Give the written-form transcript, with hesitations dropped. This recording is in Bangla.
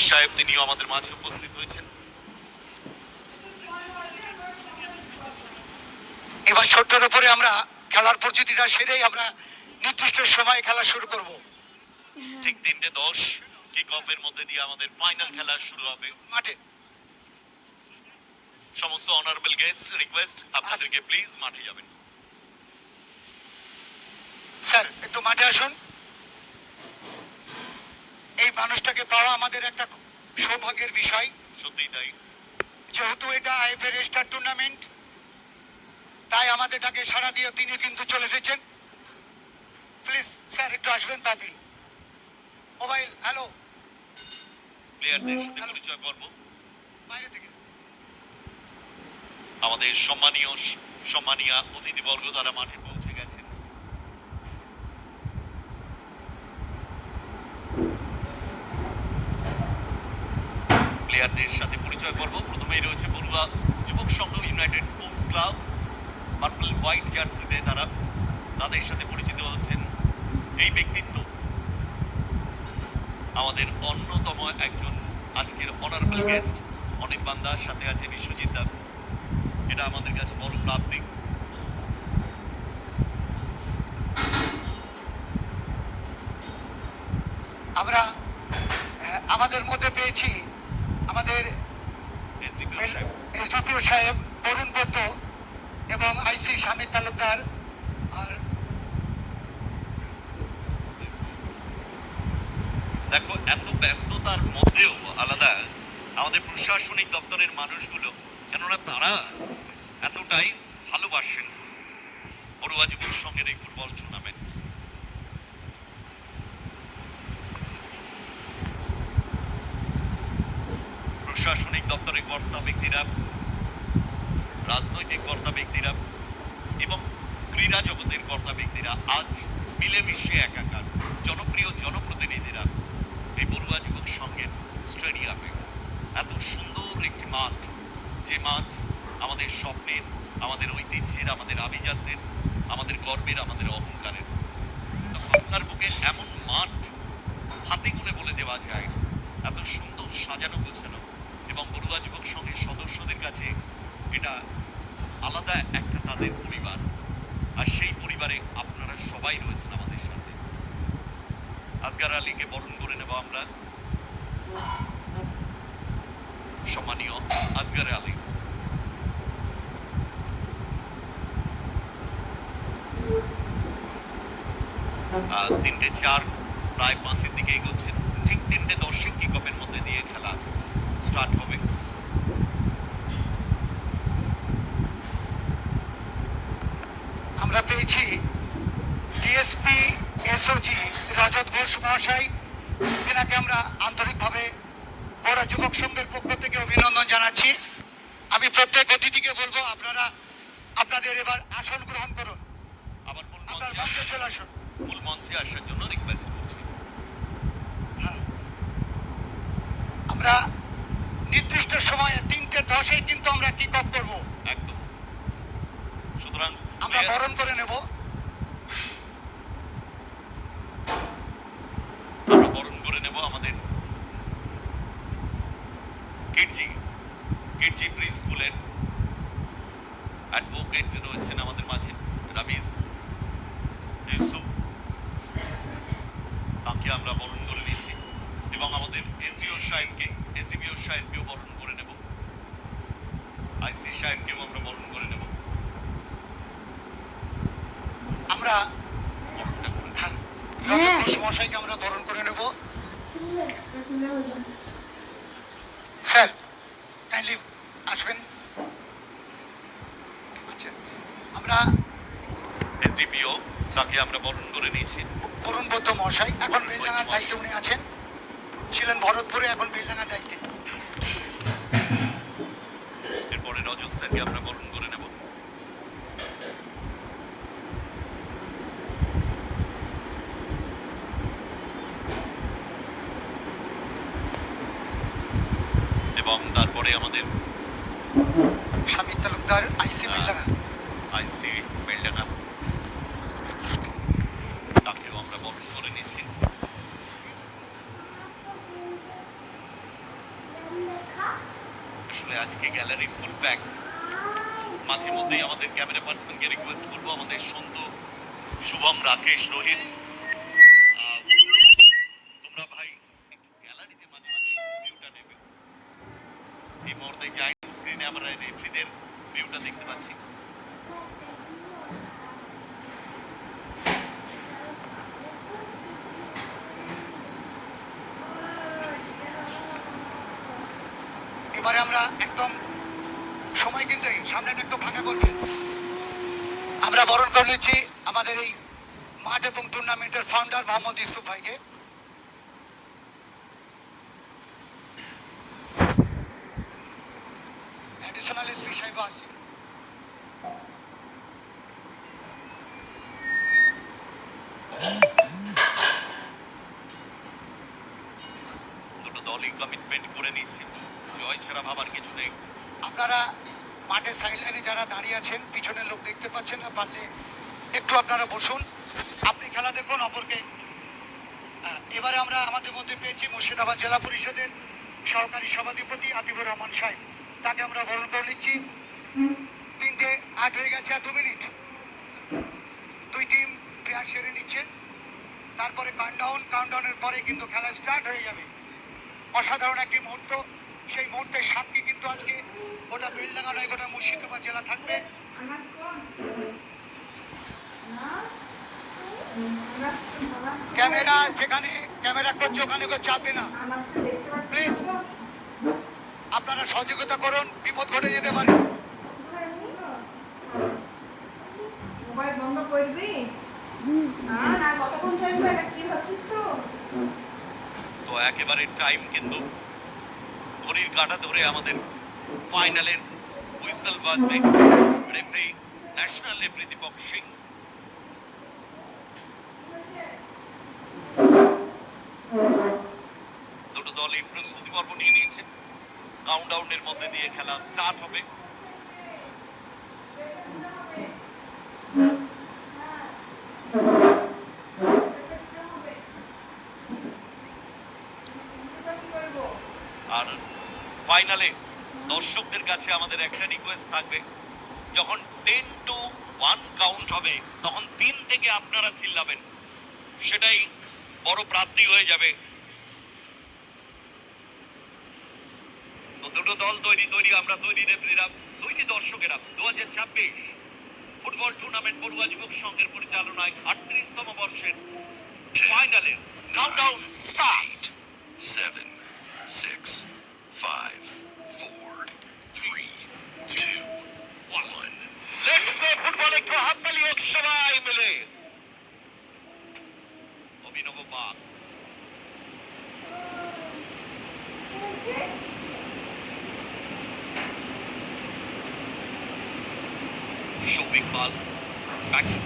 রামিজ সাহেব তিনিও আমাদের মাঝে উপস্থিত হয়েছেন। এবার ছোট্টর উপরে আমরা খেলার প্রস্তুতিটা সেরেই আমরা নির্দিষ্ট সময়ে খেলা শুরু করব। ঠিক 3:10 কিক অফের মধ্যে দিয়ে আমাদের ফাইনাল খেলা শুরু হবে মাঠে। সমস্ত অনারেবল গেস্ট রিকোয়েস্ট আপনাদেরকে প্লিজ মাঠে যাবেন। স্যার একটু মাঠে আসুন। এই মানুষটাকে পাওয়া আমাদের একটা সৌভাগ্যের বিষয়। সত্যিই তাই। যেহেতু এটা আইএফএ স্টার টুর্নামেন্ট, তাই আমাদের ডাকে সাড়া দিয়ে তিনি কিন্তু চলে এসেছেন। প্লিজ স্যার একটু আসবেন তাড়াতাড়ি। মোবাইল হ্যালো, প্লেয়ারদের সাথে পরিচয় পর্ব বাইরে থেকে আমাদের সম্মানীয় অতিথিবর্গ তারা মাঠে পৌঁছে গেছেন। প্লেয়ারদের সাথে পরিচয় পর্ব প্রথমেই রয়েছে Barua Yubak Sangha united sports club, purple white জার্সিতে তারা। তাদের সাথে পরিচিত হচ্ছেন এই ব্যক্তিত্ব, আমাদের অন্যতম একজন আজকের অনারেবল গেস্ট অনেক বান্দার সাথে আছে বিশ্বজিৎ দা। এটা আমাদের কাছে বড় প্রাপ্তি। আমরা আমাদের মধ্যে পেয়েছি আমাদের এসডিপিও সাহেব তরুণ দত্ত এবং আইসি স্বামী তালুকদার। আর দেখো, এত ব্যস্ততার মধ্যেও আলাদা আমাদের প্রশাসনিক দপ্তরের মানুষগুলো, কেননা তারা এতটাই ভালোবাসেন বড়ুয়া যুবক সংঘের এই ফুটবল টুর্নামেন্ট। প্রশাসনিক দপ্তরের কর্তা ব্যক্তিরা, রাজনৈতিক কর্তা ব্যক্তিরা এবং ক্রীড়া জগতের কর্তা ব্যক্তিরা আজ মিলেমিশে একাকার। জনপ্রিয় জনপ্রতিনিধিরা এই বড়ুয়া যুবক সংঘের স্টেডিয়ামে, এত সুন্দর একটি মাঠ, যে মাঠ আমাদের স্বপ্নের, আমাদের ঐতিহ্যের, আমাদের আভিজাত্যের, আমাদের গর্বের, আমাদের অহংকারের। আপনার বুকে এমন মাঠ হাতে গুনে বলে দেওয়া যায়, এত সুন্দর সাজানো গোছানো, এবং বড়ুয়া যুবক সংঘের সদস্যদের কাছে এটা আলাদা একটা তাদের পরিবার। আর সেই পরিবারে আপনারা সবাই রয়েছেন আমাদের সাথে। আসগার আলীকে বরণ করে নেব আমরা। সম্মানীয় আসগার আলী। তিনটে 4 প্রায় 5-এর দিকে এগোচ্ছেন। ঠিক 3:10 কিক অফের মধ্যে দিয়ে খেলা স্টার্ট হবে। আমরা পেয়েছি ডিএসপি এসওজি রজত ঘোষ মহাশয়, তেনাকে আমরা আন্তরিকভাবে বড় যুবক সংঘের পক্ষ থেকে অভিনন্দন জানাচ্ছি। আমি প্রত্যেক অতিথিকে বলবো আপনারা আপনাদের এবার আসন গ্রহণ করুন। আবার মূল মঞ্চে চলে আসুন। মূল মঞ্চে আসার জন্য রিকোয়েস্ট করছি। আমরা নির্দিষ্ট সময়ে 3:10 কিন্তু আমরা কিক অফ করবো। একদম। সুতরাং আমরা বরণ করে নেব। আমরা বরণ করে নেব আমাদের কিডজি প্রি স্কুলের অ্যাডভোকেট রয়েছেন আমাদের মাঝে, রামিজ ইউসুফ। তাকে আমরা বরণ করে নিচ্ছি এবং আমাদের এসডিপিও সাহেবকেও বরণ করে নেব। আইসি সাহেবকেও আমরা বরণ করে নেব। আমরা রজত ঘোষ মহাশয়কে আমরা বরণ করে নেব। স্যার কাইন্ডলি আসবেন। আচ্ছা, আমরা এসডিপিও তাকে আমরা বরণ করে নিয়েছি। তরুণ বৌদ্ধ মহাশয় এখন বেলডাঙ্গার দায়িত্বে উনি আছেন, ছিলেন ভরতপুরে, এখন বেলডাঙ্গার দায়িত্বে। এরপরে রজত স্যারকে আমরা বরণ করে নেব। এবং তারপরে আমাদের স্বামী তালুকদার আইসি বেলডাঙ্গা। তাকেও আমরা বরণ করে নিচ্ছি। আসলে আজকে গ্যালারি ফুল প্যাকড। মাঝে মধ্যেই আমাদের ক্যামেরা পার্সনকে রিকোয়েস্ট করবো আমাদের সন্তু, শুভম, রাকেশ, রোহিত, তোমরা ভাই একটু গ্যালারিতে মাঝে মাঝে ভিউটা নেবে। এই মুহূর্তে জায়ান্ট স্ক্রিনে আমরা রেফারিদের ভিউটা দেখতে পাচ্ছি। এবারে আমরা একদম সময় কিন্তু এই সামনেটা একটু ফাঁকা করবে। আমরা বরণ করে নিচ্ছি আমাদের এই মাঠ এবং টুর্নামেন্টের ফাউন্ডার মোহাম্মদ ইউসুফ ভাইকে। অ্যাডিশনাল এসপি সাহেব আসছে। দুটো দলই কমিটমেন্ট করে নিচ্ছে, জয় ছাড়া ভাবার কিছু নেই। আপনারা মাঠের সাইড লাইনে যারা দাঁড়িয়ে আছেন, পিছনের লোক দেখতে পাচ্ছেন না, পারলে একটু আপনারা বসুন, আপনি খেলা দেখুন অপরকে। এবারে আমরা আমাদের মধ্যে পেয়েছি মুর্শিদাবাদ জেলা পরিষদের সহকারী সভাধিপতি আতিবুর রহমান সাহেব, তাকে আমরা বরণ করে নিচ্ছি। 3:08 হয়ে গেছে, আর 2 মিনিট। দুই টিম প্লেয়ার সেরে নিচ্ছে, তারপরে কাউন্টডাউনের পরে কিন্তু খেলা স্টার্ট হয়ে যাবে। অসাধারণ একটি মুহূর্ত, সেই মুহূর্তের সাক্ষী কিন্তু আজকে গোটা বেলডাঙ্গা নয়, গোটা মুর্শিদাবাদ জেলা থাকবে। ক্যামেরা যেখানে ক্যামেরা করছে ওখানে কেউ চাপবে না, প্লিজ আপনারা সহযোগিতা করুন, বিপদ ঘটে যেতে পারে। মোবাইল বন্ধ করবি না কতক্ষণ চলবে এটা কি ভাবছিস তো? সো একেবারে টাইম কিন্তু ঘড়ির কাঁটা ধরে আমাদের ফাইনালের হুইসেল বাজবে। Referee national referee Deepak Singh. দুটো দলই প্রস্তুতি পর্ব নিয়ে নিয়েছে, কাউন্টডাউনের মধ্যে দিয়ে খেলা স্টার্ট হবে। আর ফাইনালে দর্শকদের কাছে আমাদের একটা রিকোয়েস্ট থাকবে, যখন 10-1 কাউন্ট হবে তখন 3 থেকে আপনারা চিল্লাবেন, সেটাই বড় প্রাপ্তি হয়ে যাবে। সো দুটো দল তৈরি, আমরা তৈরি, রেফারিরা তৈরি, দর্শকেরা। 2026 ফুটবল টুর্নামেন্ট বড়ুয়া যুবক সংঘের পরিচালনায় 38তম বর্ষের ফাইনালের countdown start. 7, 6, 5, 4, 3, 2, 1. Let's go football! একটু হাততালি হোক সবাই মিলে। Abhinav Bag, Shouvik Pal, back two